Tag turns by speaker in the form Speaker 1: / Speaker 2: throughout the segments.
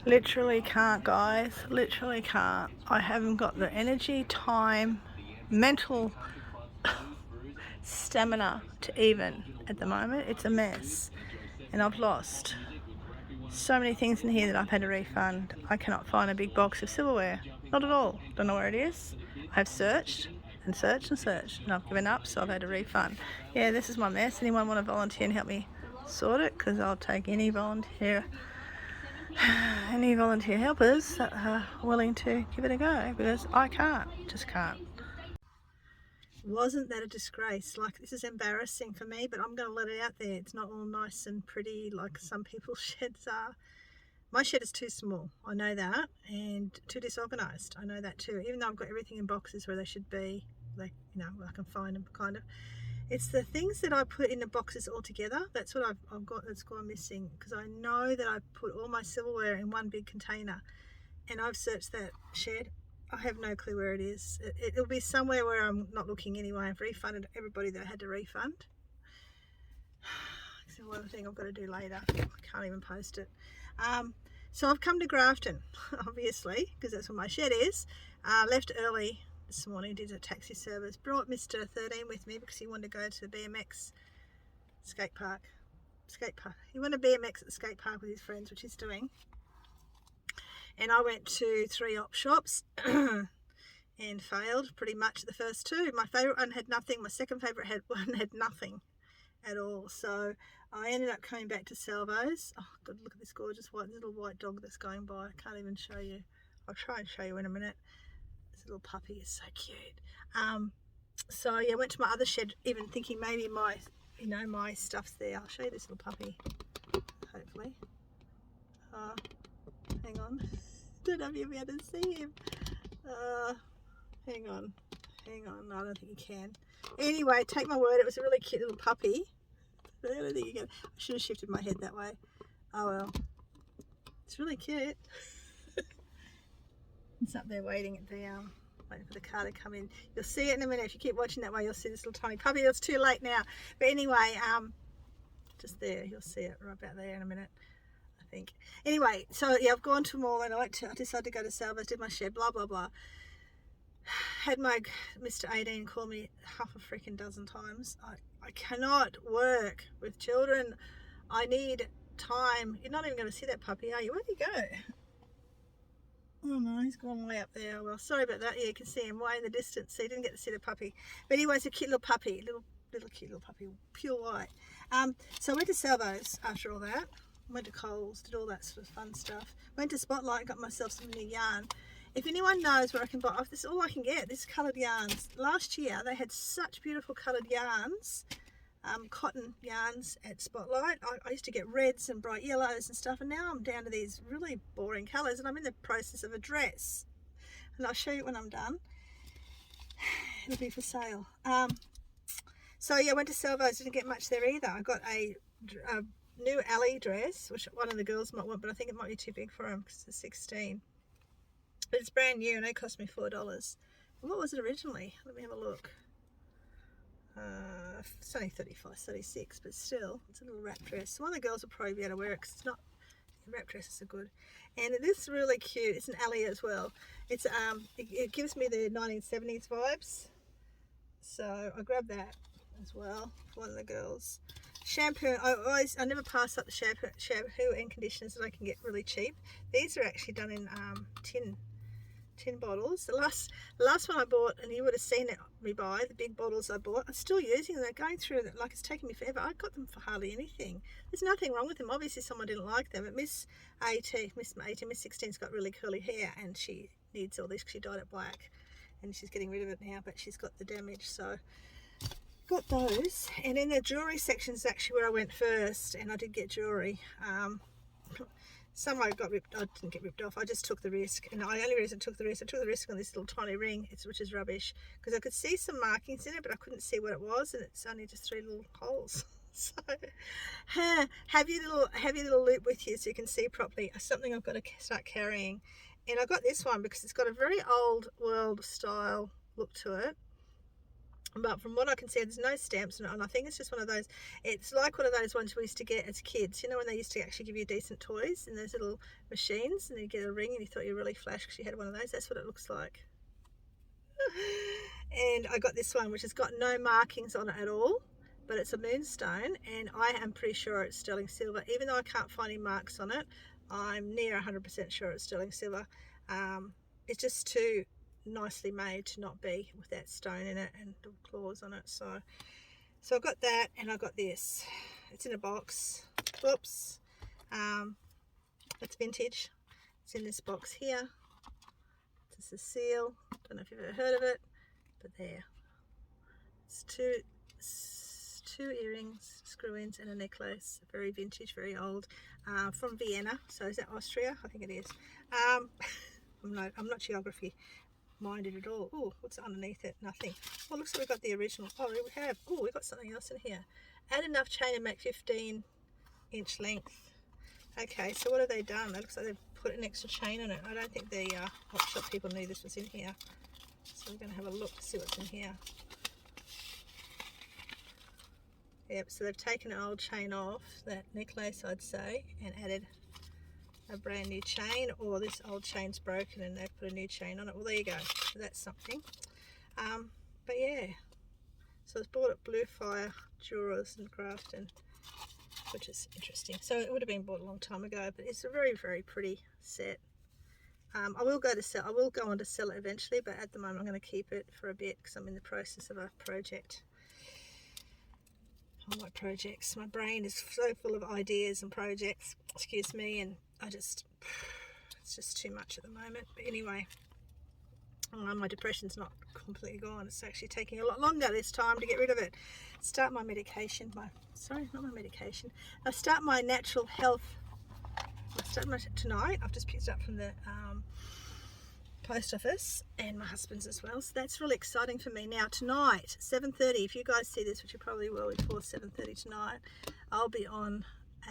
Speaker 1: Literally can't, guys. Literally can't. I haven't got the energy, time, mental stamina to even at the moment. It's a mess. And I've lost so many things in here that I've had to refund. I cannot find a big box of silverware. Not at all. Don't know where it is. I've searched and searched and searched and I've given up, so I've had to refund. Yeah, this is my mess. Anyone want to volunteer and help me sort it? Because I'll take any volunteer helpers that are willing to give it a go, because I can't, just can't. Wasn't that a disgrace? Like, this is embarrassing for me, but I'm going to let it out there. It's not all nice and pretty like some people's sheds are. My shed is too small, I know that, and too disorganised, I know that too. Even though I've got everything in boxes where they should be, like, you know, I can find them kind of. It's the things that I put in the boxes all together. That's what I've got that's gone missing, because I know that I put all my silverware in one big container, and I've searched that shed. I have no clue where it is. It'll be somewhere where I'm not looking anyway. I've refunded everybody that I had to refund. It's another thing I've got to do later. I can't even post it. So I've come to Grafton, obviously, because that's where my shed is. Left early this morning, did a taxi service. Brought Mr. 13 with me because he wanted to go to the BMX skate park. He wanted to BMX at the skate park with his friends, which he's doing. And I went to 3 op shops and failed pretty much the first 2. My favourite one had nothing. My second favourite one had nothing at all. So I ended up coming back to Salvo's. Oh God, look at this gorgeous little white dog that's going by. I can't even show you. I'll try and show you in a minute. This little puppy is so cute. So yeah, I went to my other shed, even thinking maybe my stuff's there. I'll show you this little puppy, hopefully. Hang on. Don't know if you'll be able to see him. Hang on. No, I don't think you can. Anyway, take my word, it was a really cute little puppy. I don't think you can. I should have shifted my head that way. Oh well. It's really cute. It's up there waiting at the waiting for the car to come in. You'll see it in a minute. If you keep watching that way, you'll see this little tiny puppy. It's too late now. But anyway, just there. You'll see it right about there in a minute, I think. Anyway, so yeah, I've gone to a mall and I decided to go to Salvos, did my shed, blah blah blah. Had my Mr. 18 call me half a freaking dozen times. I cannot work with children. I need time. You're not even going to see that puppy, are you? Where'd he go? Oh no, he's gone way up there. Well, sorry about that. Yeah, you can see him way in the distance, so you didn't get to see the puppy. But anyway, it's a cute little puppy, little cute little puppy, pure white. So I went to Salvos after all that. Went to Coles, did all that sort of fun stuff. Went to Spotlight, got myself some new yarn. If anyone knows where I can buy, this is all I can get, this coloured yarns. Last year they had such beautiful coloured yarns, cotton yarns at Spotlight. I used to get reds and bright yellows and stuff, and now I'm down to these really boring colours, and I'm in the process of a dress. And I'll show you when I'm done. It'll be for sale. So yeah, I went to Salvos, didn't get much there either. I got a new alley dress, which one of the girls might want, but I think it might be too big for them because it's 16. But it's brand new and it cost me $4. What was it originally? Let me have a look. It's only 35, 36, but still, it's a little wrap dress. One of the girls will probably be able to wear it because it's not, wrap dresses are good. And it is really cute. It's an alley as well. It's it gives me the 1970s vibes. So I grabbed that as well for one of the girls. Shampoo, I never pass up the shampoo and conditioners that I can get really cheap. These are actually done in tin bottles. The last one I bought, and you would have seen it me buy, the big bottles I bought, I'm still using them. They're going through it, like it's taking me forever. I got them for hardly anything. There's nothing wrong with them. Obviously someone didn't like them. But Miss 16's got really curly hair and she needs all this because she dyed it black and she's getting rid of it now, but she's got the damage, so got those. And in the jewelry section is actually where I went first, and I did get jewelry. Some I didn't get ripped off. I just took the risk, and the only reason I took the risk on this little tiny ring, which is rubbish, because I could see some markings in it, but I couldn't see what it was, and it's only just 3 little holes. So have your little loop with you so you can see properly. Something I've got to start carrying. And I got this one because it's got a very old world style look to it. but from what I can see, there's no stamps on it, and I think it's just one of those, it's like one of those ones we used to get as kids, you know, when they used to actually give you decent toys in those little machines, and you get a ring and you thought you really flashed because you had one of those. That's what it looks like. And I got this one which has got no markings on it at all, but it's a moonstone, and I am pretty sure it's sterling silver. Even though I can't find any marks on it, I'm near 100% sure it's sterling silver. It's just too nicely made to not be with that stone in it and the claws on it. So I got that, and I got this. It's in a box. Whoops. It's vintage. It's in this box here. This is a seal. Don't know if you've ever heard of it, but there. It's two earrings, screw-ins, and a necklace. Very vintage, very old. From Vienna. So is that Austria? I think it is. I'm not geography minded at all. Oh, what's underneath it? Nothing. Oh, looks like we've got the original. Oh, we have. Oh, we've got something else in here. Add enough chain to make 15-inch length. Okay, so what have they done? It looks like they've put an extra chain on it. I don't think the op shop people knew this was in here. So we're going to have a look to see what's in here. Yep, so they've taken an old chain off that necklace, I'd say, and added a brand new chain, or this old chain's broken and they've put a new chain on it. Well, there you go. So that's something. But yeah, so it's bought at Blue Fire Jewelers in Grafton, which is interesting. So it would have been bought a long time ago, but it's a very, very pretty set. I will go on to sell it eventually, but at the moment I'm going to keep it for a bit because I'm in the process of a project. Oh, my projects. My brain is so full of ideas and projects, excuse me, and it's just too much at the moment. But anyway, my depression's not completely gone. It's actually taking a lot longer this time to get rid of it. Start my medication. I start my natural health. Tonight. I've just picked it up from the post office, and my husband's as well. So that's really exciting for me. Now tonight, 7:30. If you guys see this, which you probably will before 7:30 tonight, I'll be on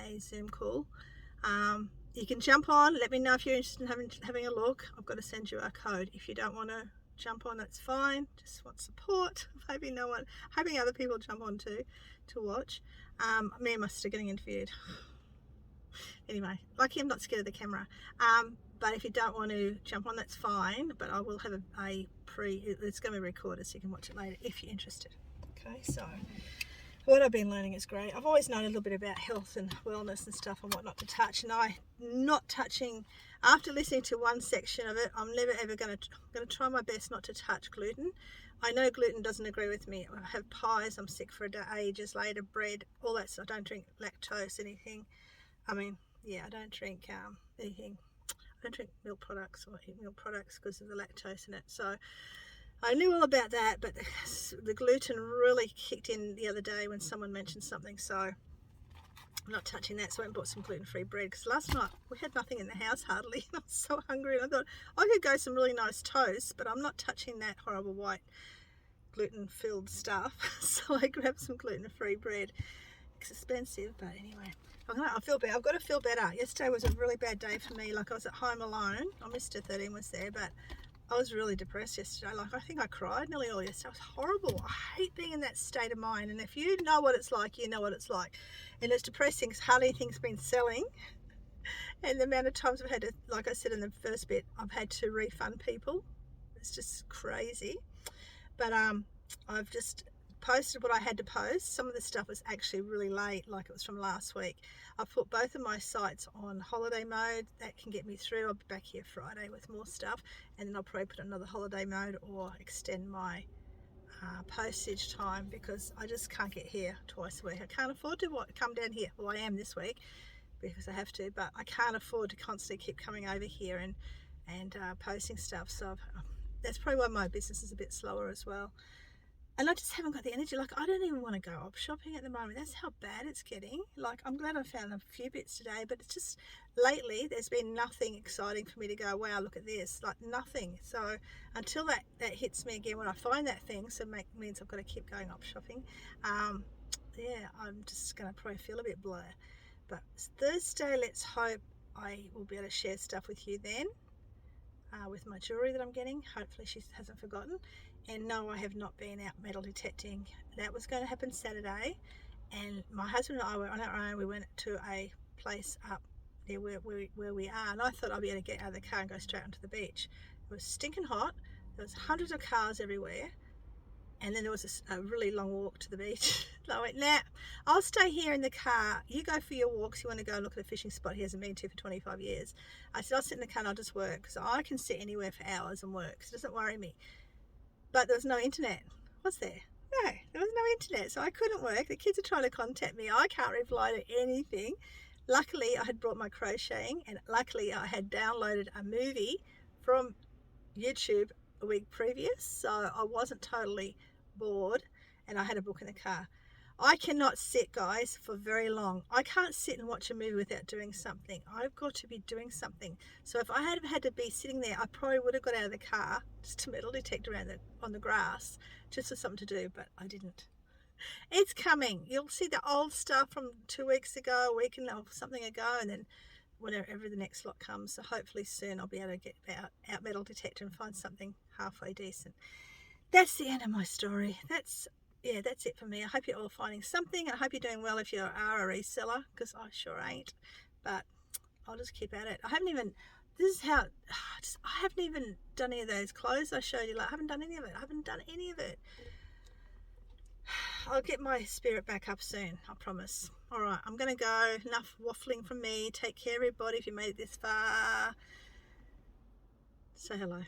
Speaker 1: a Zoom call. You can jump on. Let me know if you're interested in having a look. I've got to send you a code. If you don't want to jump on, that's fine. Just want support. Hoping other people jump on too to watch. Me and my sister getting interviewed. Anyway, lucky I'm not scared of the camera. But if you don't want to jump on, that's fine. But I will have it's going to be recorded so you can watch it later if you're interested. Okay, so what I've been learning is great. I've always known a little bit about health and wellness and stuff and what not to touch. And not touching, after listening to one section of it, I'm never ever going to try my best not to touch gluten. I know gluten doesn't agree with me. I have pies, I'm sick for ages later, bread, all that stuff. I don't drink lactose, anything. I don't drink anything. I don't drink milk products or eat milk products because of the lactose in it. So I knew all about that, but the gluten really kicked in the other day when someone mentioned something. So I'm not touching that. So I went and bought some gluten-free bread because last night we had nothing in the house hardly. I was so hungry, and I thought I could go some really nice toast, but I'm not touching that horrible white gluten-filled stuff. So I grabbed some gluten-free bread. It's expensive, but anyway. I feel bad. I've got to feel better. Yesterday was a really bad day for me. Like, I was at home alone. Mr. 13 was there, but I was really depressed yesterday. Like, I think I cried nearly all yesterday. It was horrible. I hate being in that state of mind. And if you know what it's like, you know what it's like. And it's depressing because hardly anything's been selling. And the amount of times I've had to, like I said in the first bit, I've had to refund people. It's just crazy. But I've just posted what I had to post. Some of the stuff was actually really late, like it was from last week. I've put both of my sites on holiday mode. That can get me through. I'll be back here Friday with more stuff, and then I'll probably put another holiday mode or extend my postage time because I just can't get here twice a week. I can't afford to come down here. Well, I am this week because I have to, but I can't afford to constantly keep coming over here and posting stuff. So that's probably why my business is a bit slower as well. And I just haven't got the energy. Like, I don't even want to go op shopping at the moment. That's how bad it's getting. Like, I'm glad I found a few bits today, but it's just lately there's been nothing exciting for me to go, wow, look at this. Like, nothing. So until that hits me again when I find that thing, so means I've got to keep going op shopping. Yeah, I'm just going to probably feel a bit blur. But Thursday, let's hope I will be able to share stuff with you then. With my jewellery that I'm getting. Hopefully she hasn't forgotten. And no, I have not been out metal detecting. That was going to happen Saturday, and my husband and I were on our own. We went to a place up near where we are, and I thought I'd be able to get out of the car and go straight onto the beach. It was stinking hot. There was hundreds of cars everywhere, and then there was a really long walk to the beach. So I went, nah, I'll stay here in the car. You go for your walks. You want to go and look at a fishing spot he hasn't been to for 25 years. I said, I'll sit in the car and I'll just work, because I can sit anywhere for hours and work. So it doesn't worry me. But there was no internet. Was there? No, there was no internet, so I couldn't work. The kids are trying to contact me. I can't reply to anything. Luckily, I had brought my crocheting, and luckily I had downloaded a movie from YouTube a week previous, so I wasn't totally bored, and I had a book in the car. I cannot sit, guys, for very long. I can't sit and watch a movie without doing something. I've got to be doing something. So if I had to be sitting there, I probably would have got out of the car just to metal detect around on the grass, just for something to do, but I didn't. It's coming. You'll see the old stuff from 2 weeks ago, a week and something ago, and then whenever the next lot comes. So hopefully soon I'll be able to get out metal detector and find something halfway decent. That's the end of my story. That's it for me. I hope you're all finding something, and I hope you're doing well if you are a reseller, because I sure ain't. But I'll just keep at it. I haven't even done any of those clothes I showed you. I haven't done any of it. I'll get my spirit back up soon, I promise. All right, I'm going to go. Enough waffling from me. Take care, everybody, if you made it this far. Say hello.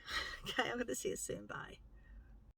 Speaker 1: Okay, I'm going to see you soon. Bye.